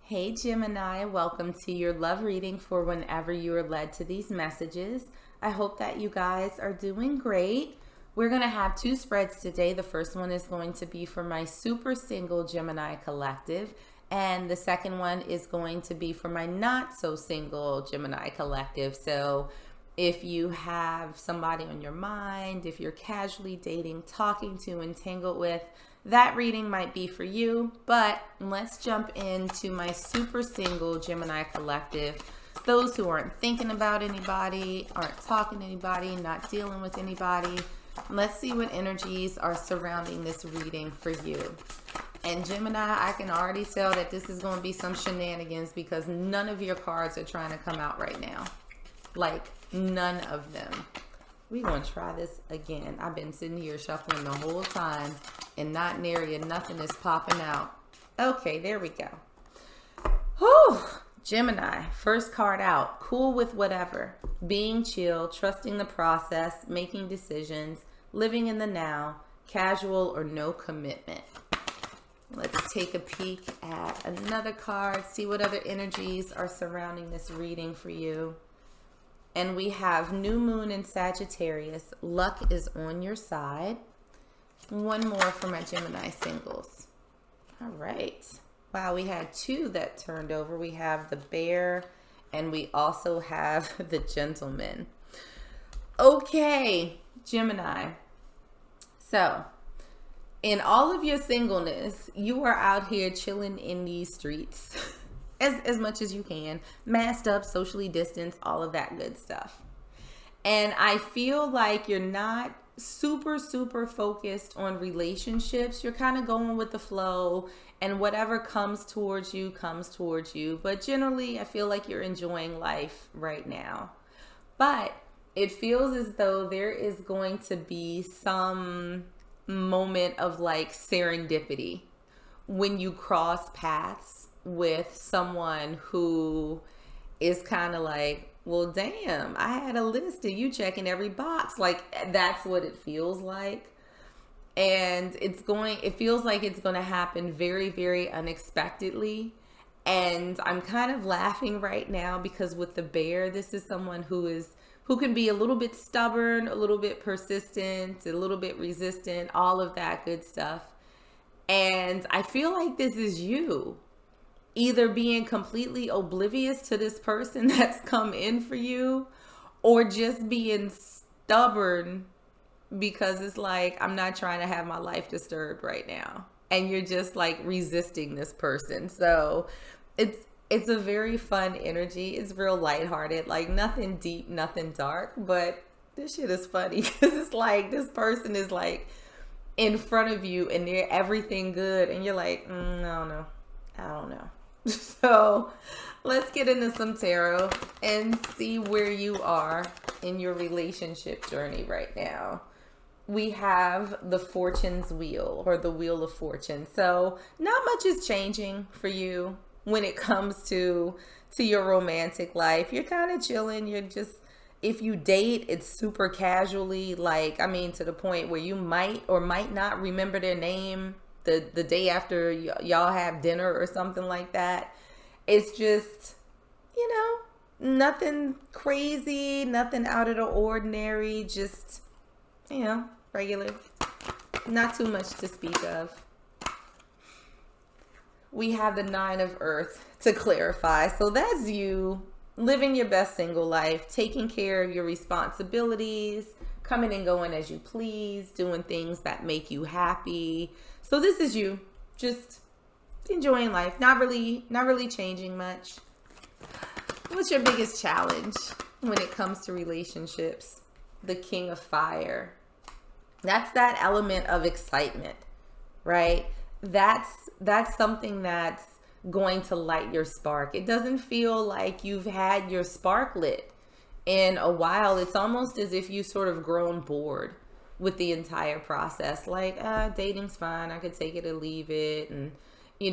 Hey Gemini, welcome to your love reading for whenever you are led to these messages. I hope that you guys are doing great. We're going to have two spreads today. The first one is going to be for my super single Gemini collective, and the second one is going to be for my not so single Gemini collective. So if you have somebody on your mind, if you're casually dating, talking to, entangled with, that reading might be for you. But let's jump into my super single Gemini collective. Those who aren't thinking about anybody, aren't talking to anybody, not dealing with anybody. Let's see what energies are surrounding this reading for you. And Gemini, I can already tell that this is going to be some shenanigans because none of your cards are trying to come out right now. Like, none of them. We're going to try this again. I've been sitting here shuffling the whole time and not nary nothing is popping out. Okay, there we go. Whew. Gemini, first card out. Cool with whatever. Being chill, trusting the process, making decisions, living in the now, casual or no commitment. Let's take a peek at another card, see what other energies are surrounding this reading for you. And we have New Moon in Sagittarius. Luck is on your side. One more for my Gemini singles. All right. Wow, we had two that turned over. We have the Bear and we also have the Gentleman. Okay, Gemini. So, in all of your singleness, you are out here chilling in these streets. As much as you can, masked up, socially distanced, all of that good stuff. And I feel like you're not super focused on relationships. You're kind of going with the flow, and whatever comes towards you. But generally, I feel like you're enjoying life right now. But it feels as though there is going to be some moment of like serendipity when you cross paths with someone who is kind of like, well, damn, I had a list of you checking every box. Like, that's what it feels like. And it feels like it's going to happen very unexpectedly. And I'm kind of laughing right now because with the Bear, this is someone who can be a little bit stubborn, a little bit persistent, a little bit resistant, all of that good stuff. And I feel like this is you. Either being completely oblivious to this person that's come in for you, or just being stubborn because it's like, I'm not trying to have my life disturbed right now. And you're just like resisting this person. So it's a very fun energy. It's real lighthearted, like nothing deep, nothing dark, but this shit is funny because it's like this person is like in front of you and they're everything good. And you're like, I don't know. So let's get into some tarot and see where you are in your relationship journey right now. We have the Fortune's Wheel, or the Wheel of Fortune. So not much is changing for you when it comes to your romantic life. You're kind of chilling. You're just, if you date, it's super casually, like, I mean, to the point where you might or might not remember their name the day after y'all have dinner or something like that. It's just, nothing crazy, nothing out of the ordinary, just, regular. Not too much to speak of. We have the Nine of Earth to clarify. So that's you living your best single life, taking care of your responsibilities, coming and going as you please, doing things that make you happy. So this is you, just enjoying life, not really changing much. What's your biggest challenge when it comes to relationships? The King of Fire. That's that element of excitement, right? That's something that's going to light your spark. It doesn't feel like you've had your spark lit in a while. It's almost as if you sort of grown bored with the entire process. Like, dating's fine. I could take it or leave it. And,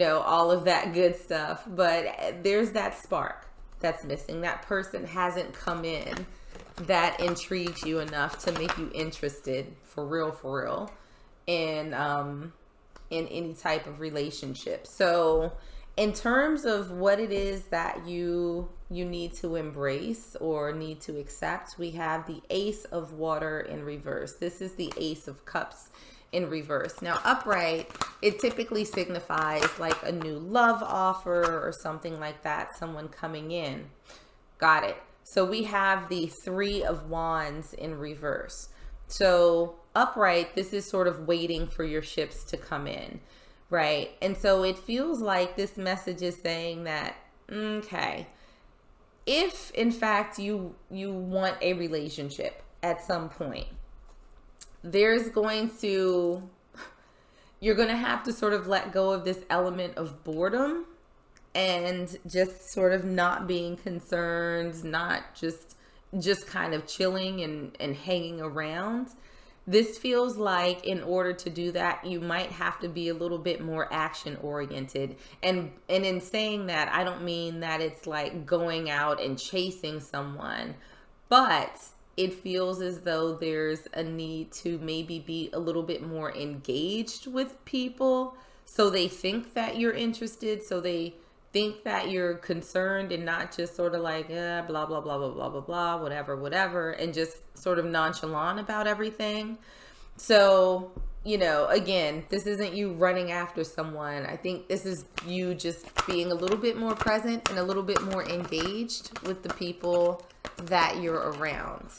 all of that good stuff. But there's that spark that's missing. That person hasn't come in that intrigues you enough to make you interested for real in any type of relationship. So In terms of what it is that you need to embrace or need to accept, we have the Ace of Water in reverse. This is the Ace of Cups in reverse. Now, upright, it typically signifies like a new love offer or something like that, someone coming in. Got it. So we have the Three of Wands in reverse. So upright, this is sort of waiting for your ships to come in, right? And so it feels like this message is saying that, okay, if in fact you want a relationship at some point, you're going to have to sort of let go of this element of boredom and just sort of not being concerned, not just kind of chilling and hanging around. This feels like in order to do that, you might have to be a little bit more action oriented. And in saying that, I don't mean that it's like going out and chasing someone, but it feels as though there's a need to maybe be a little bit more engaged with people. So they think that you're interested. So they think that you're concerned and not just sort of like, blah, blah, blah, blah, blah, blah, blah, whatever, and just sort of nonchalant about everything. So, again, this isn't you running after someone. I think this is you just being a little bit more present and a little bit more engaged with the people that you're around.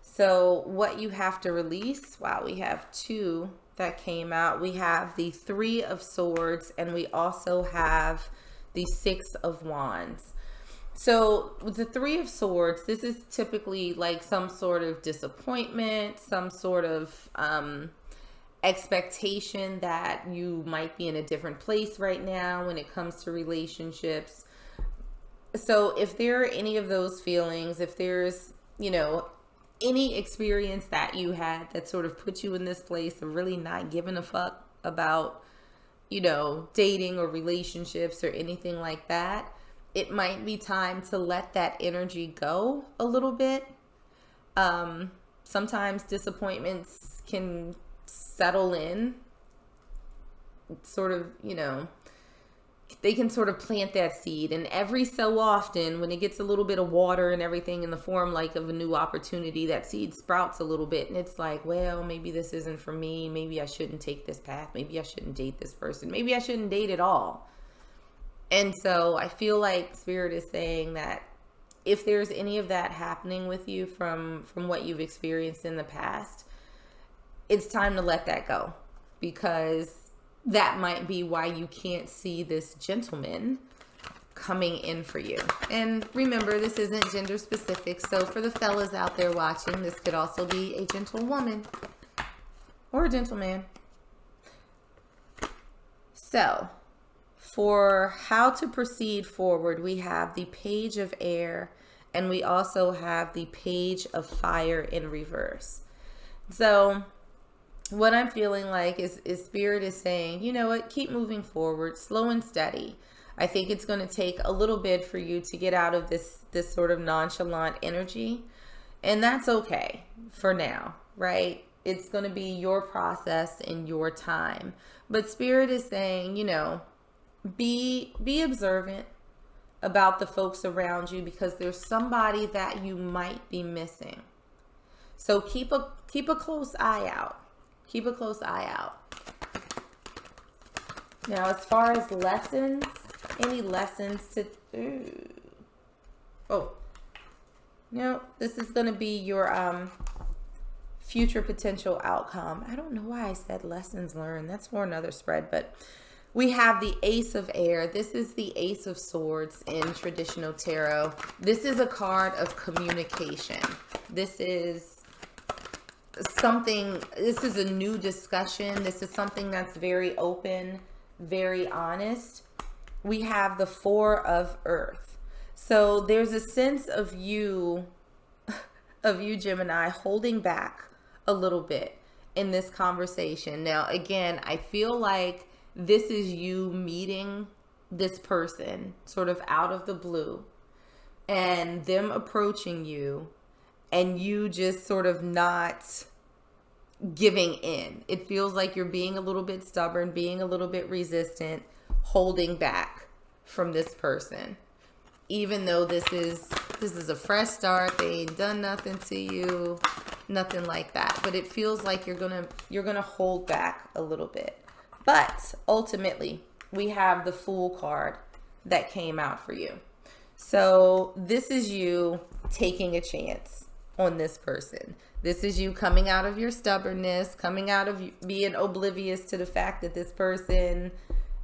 So what you have to release, wow, we have two that came out. We have the Three of Swords, and we also have the Six of Wands. So with the Three of Swords, this is typically like some sort of disappointment, some sort of expectation that you might be in a different place right now when it comes to relationships. So if there are any of those feelings, if there's, any experience that you had that sort of put you in this place of really not giving a fuck about, dating or relationships or anything like that, it might be time to let that energy go a little bit. Sometimes disappointments can settle in, sort of, they can sort of plant that seed, and every so often when it gets a little bit of water and everything in the form like of a new opportunity, that seed sprouts a little bit, and it's like, well, maybe this isn't for me, maybe I shouldn't take this path, maybe I shouldn't date this person, maybe I shouldn't date at all. And so I feel like Spirit is saying that if there's any of that happening with you from what you've experienced in the past, it's time to let that go, because that might be why you can't see this gentleman coming in for you. And remember, this isn't gender specific. So for the fellas out there watching, this could also be a gentlewoman or a gentleman. So for how to proceed forward, we have the Page of Air, and we also have the Page of Fire in reverse. So what I'm feeling like is Spirit is saying, you know what, keep moving forward, slow and steady. I think it's going to take a little bit for you to get out of this sort of nonchalant energy. And that's okay for now, right? It's going to be your process and your time. But Spirit is saying, be observant about the folks around you, because there's somebody that you might be missing. So keep a close eye out. Keep a close eye out. Now, as far as lessons, any lessons to... this is going to be your future potential outcome. I don't know why I said lessons learned. That's for another spread, but we have the Ace of Air. This is the Ace of Swords in traditional tarot. This is a card of communication. This is a new discussion. This is something that's very open, very honest. We have the Four of Earth. So there's a sense of you, Gemini, holding back a little bit in this conversation. Now, again, I feel like this is you meeting this person sort of out of the blue and them approaching you, and you just sort of not giving in. It feels like you're being a little bit stubborn, being a little bit resistant, holding back from this person. Even though this is a fresh start, they ain't done nothing to you, nothing like that. But it feels like you're gonna hold back a little bit. But ultimately, we have the Fool card that came out for you. So this is you taking a chance on this person. This is you coming out of your stubbornness, coming out of being oblivious to the fact that this person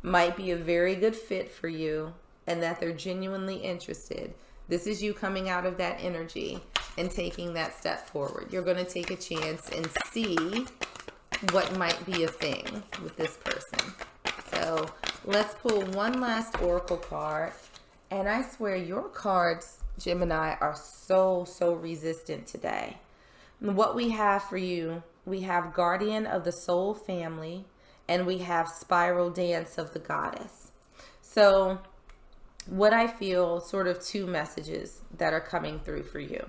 might be a very good fit for you and that they're genuinely interested. This is you coming out of that energy and taking that step forward. You're going to take a chance and see what might be a thing with this person. So let's pull one last oracle card. And I swear your cards, Gemini, are so resistant today. What we have for you, we have Guardian of the Soul Family, and we have Spiral Dance of the Goddess. So what I feel, sort of two messages that are coming through for you.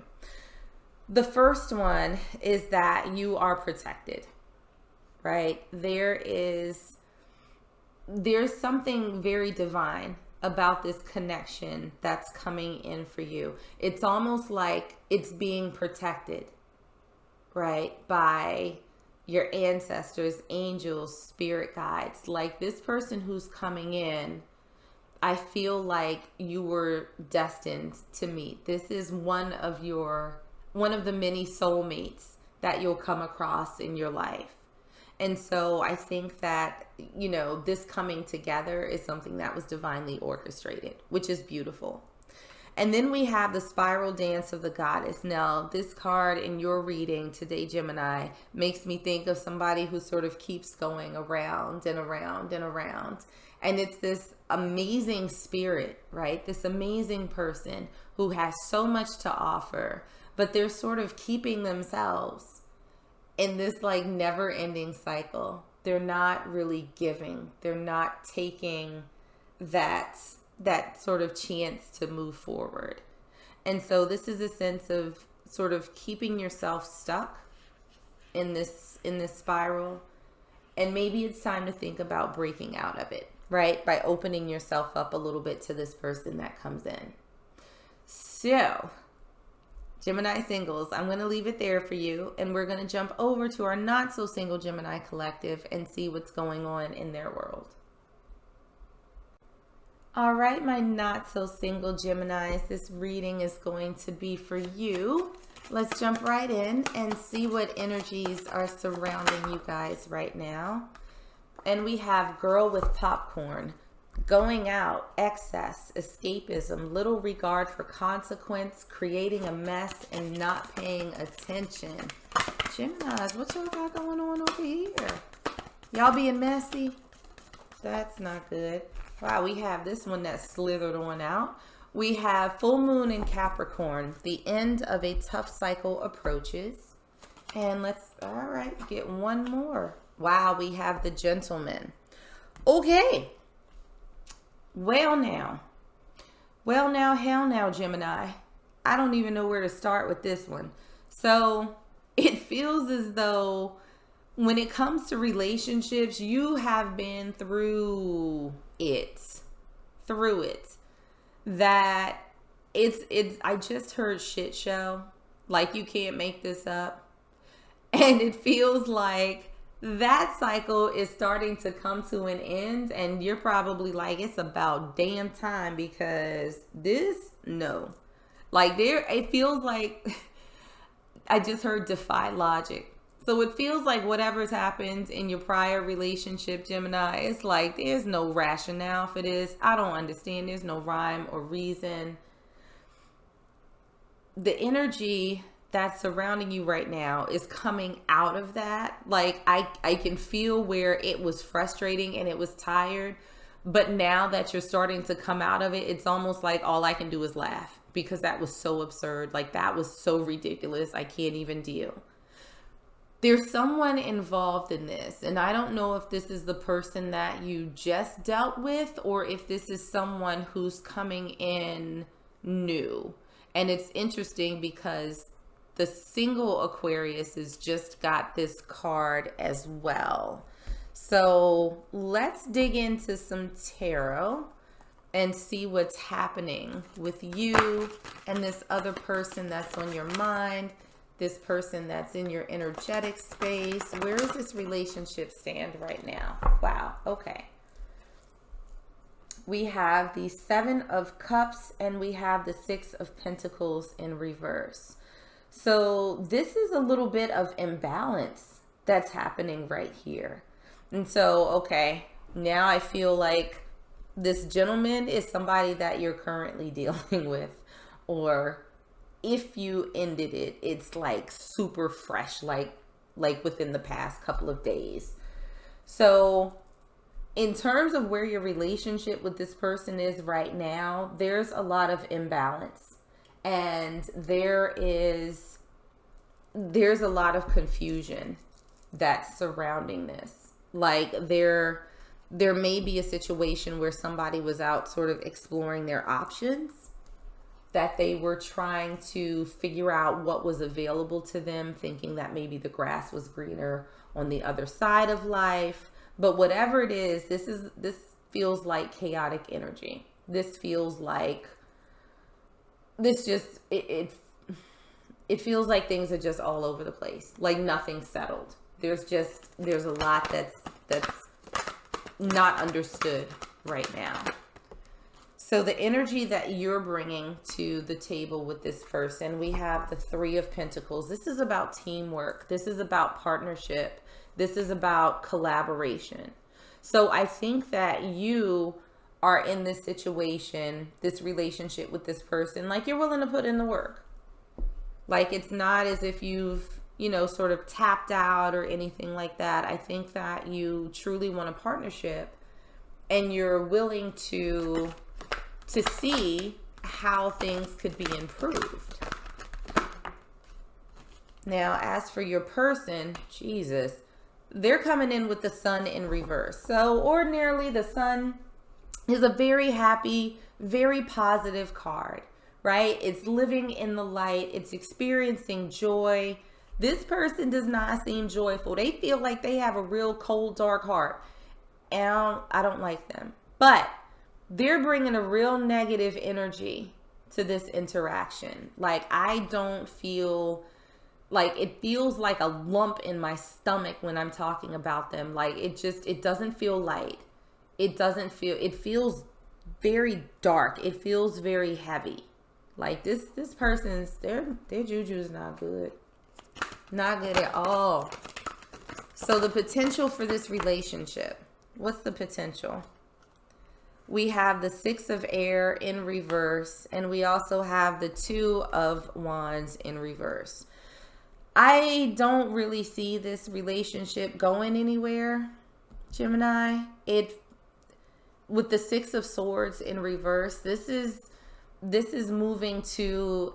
The first one is that you are protected, right? There's something very divine about this connection that's coming in for you. It's almost like it's being protected, right? By your ancestors, angels, spirit guides. Like this person who's coming in, I feel like you were destined to meet. This is one of the many soulmates that you'll come across in your life. And so I think that, this coming together is something that was divinely orchestrated, which is beautiful. And then we have the Spiral Dance of the Goddess. Now, this card in your reading today, Gemini, makes me think of somebody who sort of keeps going around and around and around. And it's this amazing spirit, right? This amazing person who has so much to offer, but they're sort of keeping themselves in this like never ending cycle. They're not really giving. They're not taking that sort of chance to move forward. And so this is a sense of sort of keeping yourself stuck in this spiral. And maybe it's time to think about breaking out of it, right? By opening yourself up a little bit to this person that comes in. So, Gemini singles, I'm going to leave it there for you. And we're going to jump over to our not so single Gemini collective and see what's going on in their world. All right, my not so single Geminis, this reading is going to be for you. Let's jump right in and see what energies are surrounding you guys right now. And we have Girl with Popcorn, going out, excess, escapism, little regard for consequence, creating a mess, and not paying attention. Geminis, what y'all got going on over here? Y'all being messy? That's not good. Wow, we have this one that slithered on out. We have Full Moon in Capricorn. The end of a tough cycle approaches. And all right, get one more. Wow, we have the Gentleman. Okay. Well now, hell now, Gemini. I don't even know where to start with this one. So it feels as though when it comes to relationships, you have been through it. That I just heard shit show. Like you can't make this up. And it feels like that cycle is starting to come to an end, and you're probably like, it's about damn time, because it feels like I just heard defy logic. So it feels like whatever's happened in your prior relationship, Gemini, it's like there's no rationale for this. I don't understand. There's no rhyme or reason. The energy that's surrounding you right now is coming out of that. Like I can feel where it was frustrating and it was tired, but now that you're starting to come out of it, it's almost like all I can do is laugh, because that was so absurd. Like that was so ridiculous. I can't even deal. There's someone involved in this, and I don't know if this is the person that you just dealt with or if this is someone who's coming in new. And it's interesting because the single Aquarius has just got this card as well. So let's dig into some tarot and see what's happening with you and this other person that's on your mind, this person that's in your energetic space. Where does this relationship stand right now? Wow. Okay. We have the 7 of Cups and we have the 6 of Pentacles in reverse. So this is a little bit of imbalance that's happening right here. And so, okay, now I feel like this gentleman is somebody that you're currently dealing with, or if you ended it, it's like super fresh, like within the past couple of days. So in terms of where your relationship with this person is right now, there's a lot of imbalance, and there's a lot of confusion that's surrounding this. Like there may be a situation where somebody was out sort of exploring their options, that they were trying to figure out what was available to them, thinking that maybe the grass was greener on the other side of life. But whatever it is, this feels like chaotic energy. This feels like it feels like things are just all over the place, like nothing's settled. There's a lot that's not understood right now. So the energy that you're bringing to the table with this person, we have the 3 of Pentacles. This is about teamwork. This is about partnership. This is about collaboration. So I think that you are in this situation, this relationship with this person, like you're willing to put in the work. Like it's not as if you've, sort of tapped out or anything like that. I think that you truly want a partnership, and you're willing to see how things could be improved. Now, as for your person, Jesus, they're coming in with the Sun in reverse. So ordinarily the Sun is a very happy, very positive card, right? It's living in the light. It's experiencing joy. This person does not seem joyful. They feel like they have a real cold, dark heart. And I don't like them. But they're bringing a real negative energy to this interaction. Like I don't feel like, it feels like a lump in my stomach when I'm talking about them. Like it doesn't feel light. It feels very dark. It feels very heavy. Like this person's, their juju is not good. Not good at all. So the potential for this relationship, what's the potential? We have the 6 of Air in reverse, and we also have the 2 of Wands in reverse. I don't really see this relationship going anywhere, Gemini. With the 6 of Swords in reverse, this is moving to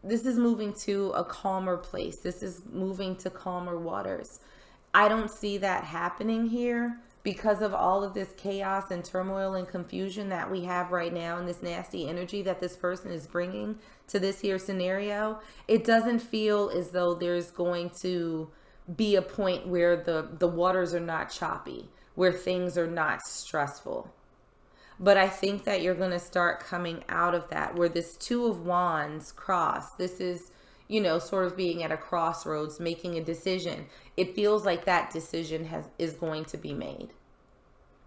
this is moving to a calmer place. This is moving to calmer waters. I don't see that happening here because of all of this chaos and turmoil and confusion that we have right now, and this nasty energy that this person is bringing to this here scenario. It doesn't feel as though there's going to be a point where the waters are not choppy, where things are not stressful. But I think that you're going to start coming out of that, where this 2 of Wands cross. This is, sort of being at a crossroads, making a decision. It feels like that decision is going to be made.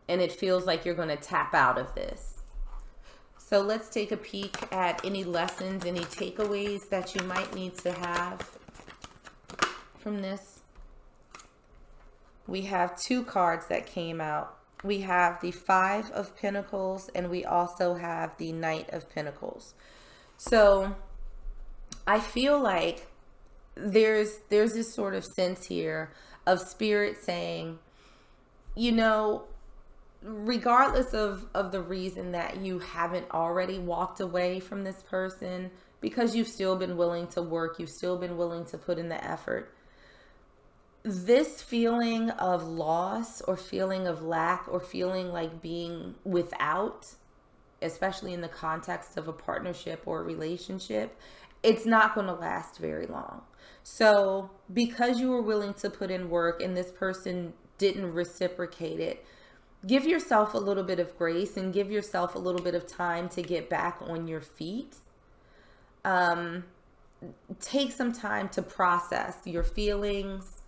And it feels like you're going to tap out of this. So let's take a peek at any lessons, any takeaways that you might need to have from this. We have 2 cards that came out. We have the 5 of Pentacles, and we also have the Knight of Pentacles. So I feel like there's this sort of sense here of Spirit saying, regardless of the reason that you haven't already walked away from this person, because you've still been willing to work, you've still been willing to put in the effort, this feeling of loss or feeling of lack or feeling like being without, especially in the context of a partnership or a relationship, it's not going to last very long. So because you were willing to put in work and this person didn't reciprocate it. Give yourself a little bit of grace and give yourself a little bit of time to get back on your feet. Take some time to process your feelings,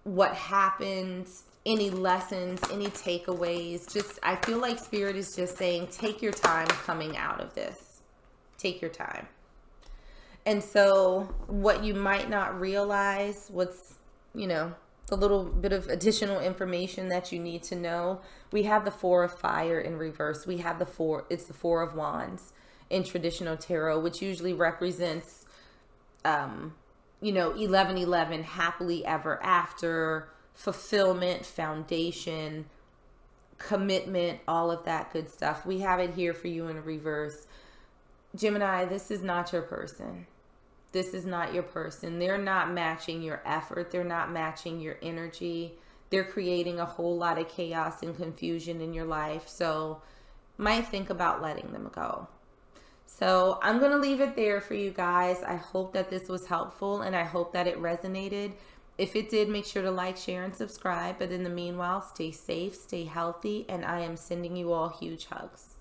what happened, any lessons, any takeaways. Just, I feel like Spirit is just saying, take your time coming out of this. Take your time. And so what you might not realize, what's, the little bit of additional information that you need to know, we have the Four of Fire in reverse. We have it's the Four of Wands in traditional tarot, which usually represents, 1111, happily ever after, fulfillment, foundation, commitment, all of that good stuff. We have it here for you in reverse. Gemini, this is not your person. This is not your person. They're not matching your effort. They're not matching your energy. They're creating a whole lot of chaos and confusion in your life. So might think about letting them go. So I'm going to leave it there for you guys. I hope that this was helpful and I hope that it resonated. If it did, make sure to like, share, and subscribe. But in the meanwhile, stay safe, stay healthy, and I am sending you all huge hugs.